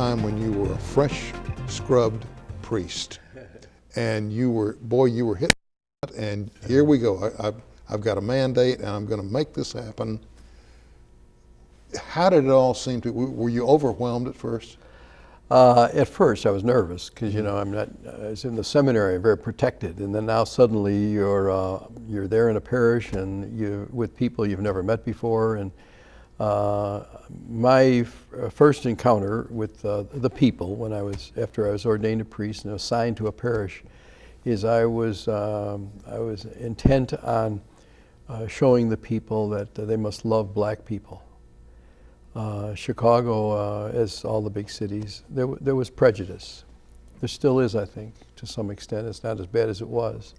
time when you were a fresh scrubbed priest, and you were hit, and here we go. I've got a mandate, and I'm going to make this happen. How did it all seem to? Were you overwhelmed at first? At first, I was nervous because I was in the seminary, very protected, and then now suddenly you're there in a parish and you with people you've never met before. And my first encounter with the people after I was ordained a priest and assigned to a parish, is I was intent on showing the people that they must love black people. Chicago, as all the big cities, there was prejudice. There still is, I think, to some extent. It's not as bad as it was.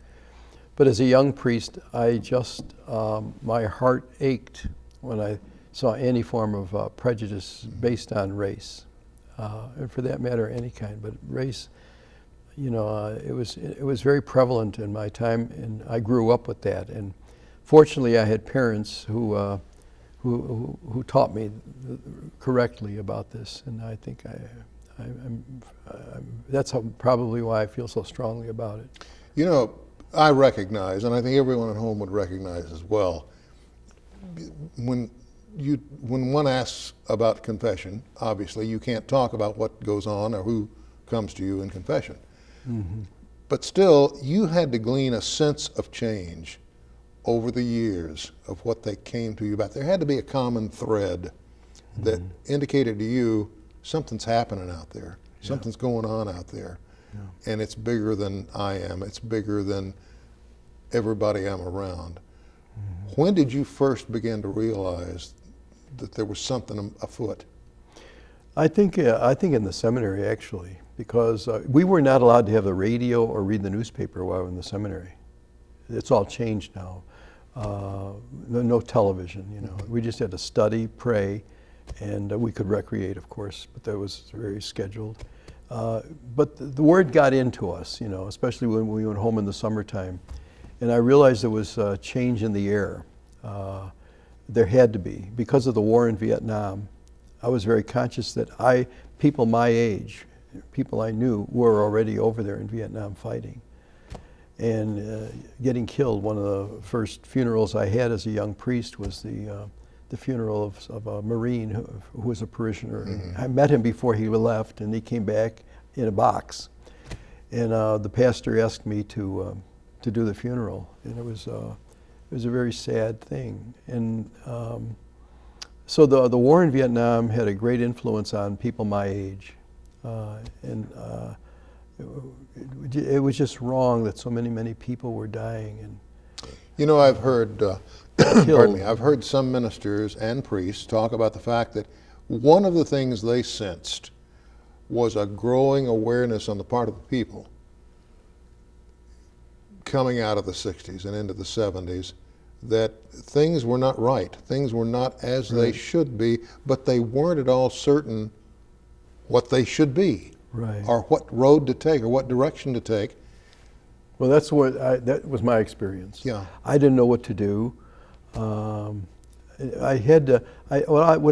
But as a young priest, my heart ached when I saw any form of prejudice based on race, and for that matter, any kind. But race, it was very prevalent in my time, and I grew up with that. And fortunately, I had parents who taught me correctly about this, and I think that's probably why I feel so strongly about it. I recognize, and I think everyone at home would recognize as well, when one asks about confession, obviously you can't talk about what goes on or who comes to you in confession. Mm-hmm. But still, you had to glean a sense of change over the years of what they came to you about. There had to be a common thread that indicated to you something's happening out there, something's going on out there, and it's bigger than I am, it's bigger than everybody I'm around. When did you first begin to realize that there was something afoot? I think in the seminary, actually, because we were not allowed to have the radio or read the newspaper while we were in the seminary. It's all changed now. No television, We just had to study, pray, and we could recreate, of course, but that was very scheduled. But the word got into us, especially when we went home in the summertime. And I realized there was a change in the air. There had to be. Because of the war in Vietnam, I was very conscious that people my age, people I knew, were already over there in Vietnam fighting. And getting killed. One of the first funerals I had as a young priest was the funeral of a Marine who was a parishioner. Mm-hmm. I met him before he left, and he came back in a box. And the pastor asked me to do the funeral, and it was a very sad thing. And so the war in Vietnam had a great influence on people my age, and it was just wrong that so many people were dying. And I've heard, pardon me, I've heard some ministers and priests talk about the fact that one of the things they sensed was a growing awareness on the part of the people coming out of the 60s and into the 70s that things were not right. Things were not as they should be, but they weren't at all certain what they should be. Right. Or what road to take, or what direction to take. Well, that was my experience. Yeah. I didn't know what to do. What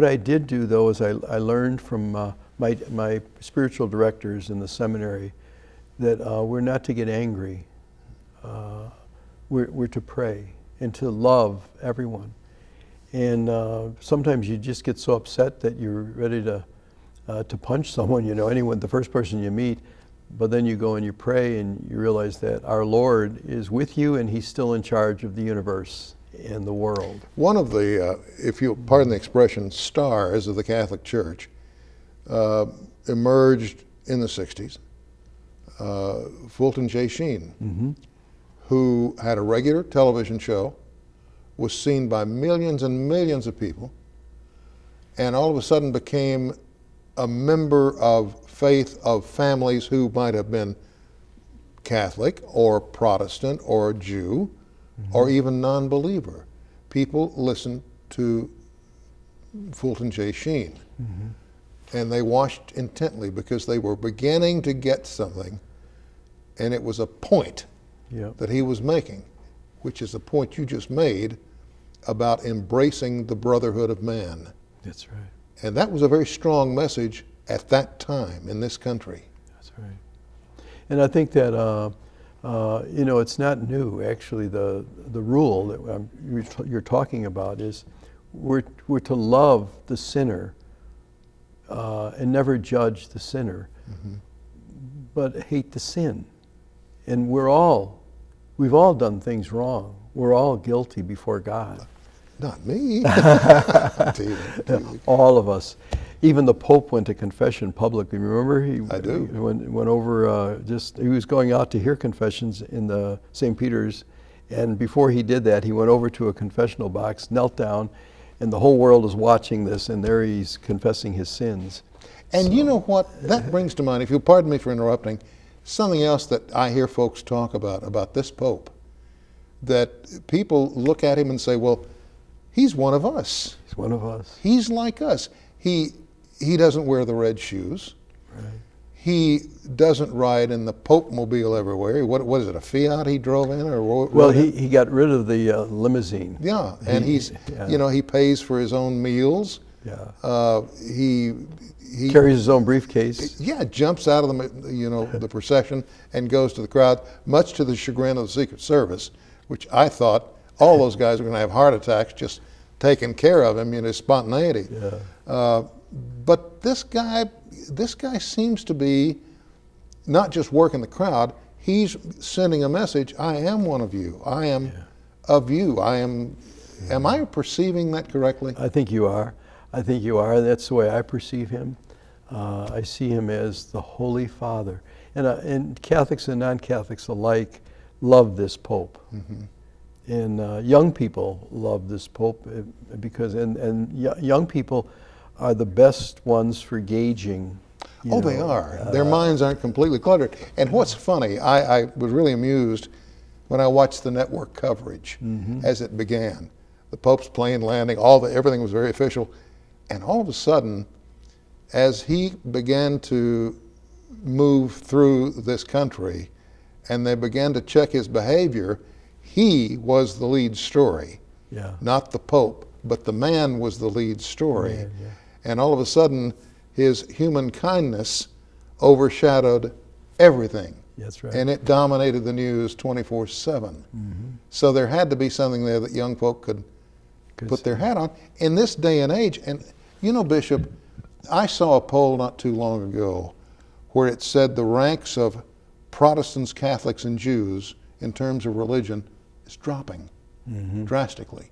I did do, though, is I learned from my spiritual directors in the seminary that we're not to get angry. We're to pray and to love everyone. And sometimes you just get so upset that you're ready to punch someone, anyone, the first person you meet, but then you go and you pray and you realize that our Lord is with you and He's still in charge of the universe and the world. One of the, if you'll pardon the expression, stars of the Catholic Church emerged in the 60s. Fulton J. Sheen, who had a regular television show, was seen by millions and millions of people, and all of a sudden became a member of faith of families who might have been Catholic or Protestant or Jew or even non-believer. People listened to Fulton J. Sheen, and they watched intently because they were beginning to get something, and it was a point that he was making, which is the point you just made about embracing the brotherhood of man. That's right. And that was a very strong message at that time in this country. That's right. And I think that, it's not new. Actually, the rule that you're talking about is we're to love the sinner and never judge the sinner, but hate the sin. And we've all done things wrong. We're all guilty before God. Not me. All of us. Even the Pope went to confession publicly. Remember, I do. He went over. He was going out to hear confessions in the St. Peter's, and before he did that, he went over to a confessional box, knelt down, and the whole world is watching this, and there he's confessing his sins. And you know what? That brings to mind, if you'll pardon me for interrupting, something else that I hear folks talk about this Pope, that people look at him and say, well, he's one of us. He's one of us. He's like us. He doesn't wear the red shoes. Right. He doesn't ride in the Pope mobile everywhere. What is it, a Fiat he drove in? Well, he got rid of the limousine. Yeah, and he pays for his own meals. Yeah. He carries his own briefcase. Yeah, jumps out of the procession and goes to the crowd, much to the chagrin of the Secret Service, which I thought all those guys were going to have heart attacks just taking care of him, his spontaneity. Yeah. But this guy seems to be not just working the crowd. He's sending a message. I am one of you. I am of you. I am. Am I perceiving that correctly? I think you are. That's the way I perceive him. I see him as the Holy Father. And Catholics and non-Catholics alike love this Pope. And young people love this Pope because, young people are the best ones for gauging. They are. Their minds aren't completely cluttered. And what's funny, I was really amused when I watched the network coverage as it began. The Pope's plane landing, everything was very official. And all of a sudden, as he began to move through this country and they began to check his behavior, he was the lead story. Yeah. Not the Pope, but the man was the lead story. Man, yeah. And all of a sudden, his human kindness overshadowed everything. That's right. And it dominated the news 24/7. So there had to be something there that young folk could put their hat on in this day and age. And Bishop, I saw a poll not too long ago where it said the ranks of Protestants, Catholics, and Jews in terms of religion is dropping drastically.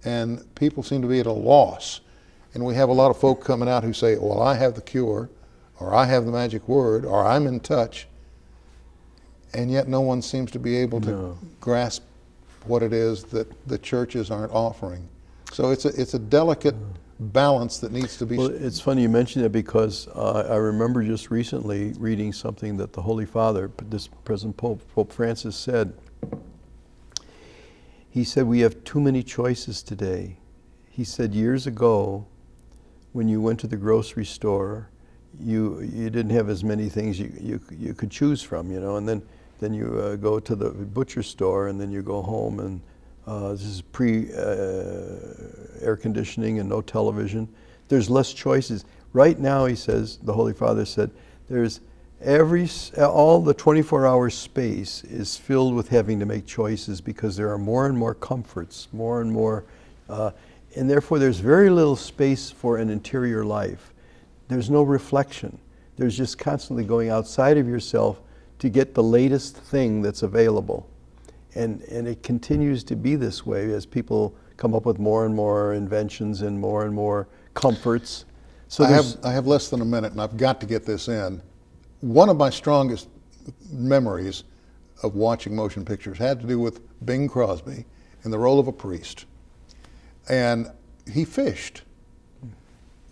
And people seem to be at a loss. And we have a lot of folk coming out who say, well, I have the cure, or I have the magic word, or I'm in touch. And yet no one seems to be able to grasp what it is that the churches aren't offering. So it's a delicate balance that needs to be. Well, it's funny you mention that because I remember just recently reading something that the Holy Father, this present Pope Francis, said. He said, we have too many choices today. He said, years ago, when you went to the grocery store, you didn't have as many things you could choose from, and then you go to the butcher store, and then you go home, and this is air conditioning and no television. There's less choices. Right now, he says, the Holy Father said, there's all the 24-hour space is filled with having to make choices because there are more and more comforts, more and more, and therefore there's very little space for an interior life. There's no reflection. There's just constantly going outside of yourself to get the latest thing that's available. And it continues to be this way as people come up with more and more inventions and more comforts. So I have less than a minute, and I've got to get this in. One of my strongest memories of watching motion pictures had to do with Bing Crosby in the role of a priest. And he fished.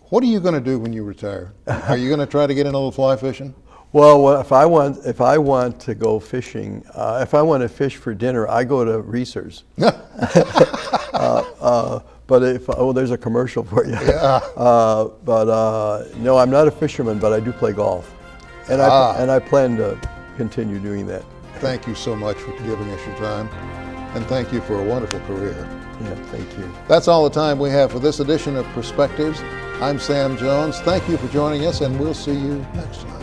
What are you going to do when you retire? Are you going to try to get in a little fly fishing? Well, if I want to go fishing, if I want to fish for dinner, I go to Reese's. But there's a commercial for you. Yeah. No, I'm not a fisherman, but I do play golf, and I plan to continue doing that. Thank you so much for giving us your time. and thank you for a wonderful career. Yeah, thank you. That's all the time we have for this edition of Perspectives. I'm Sam Jones. Thank you for joining us, and we'll see you next time.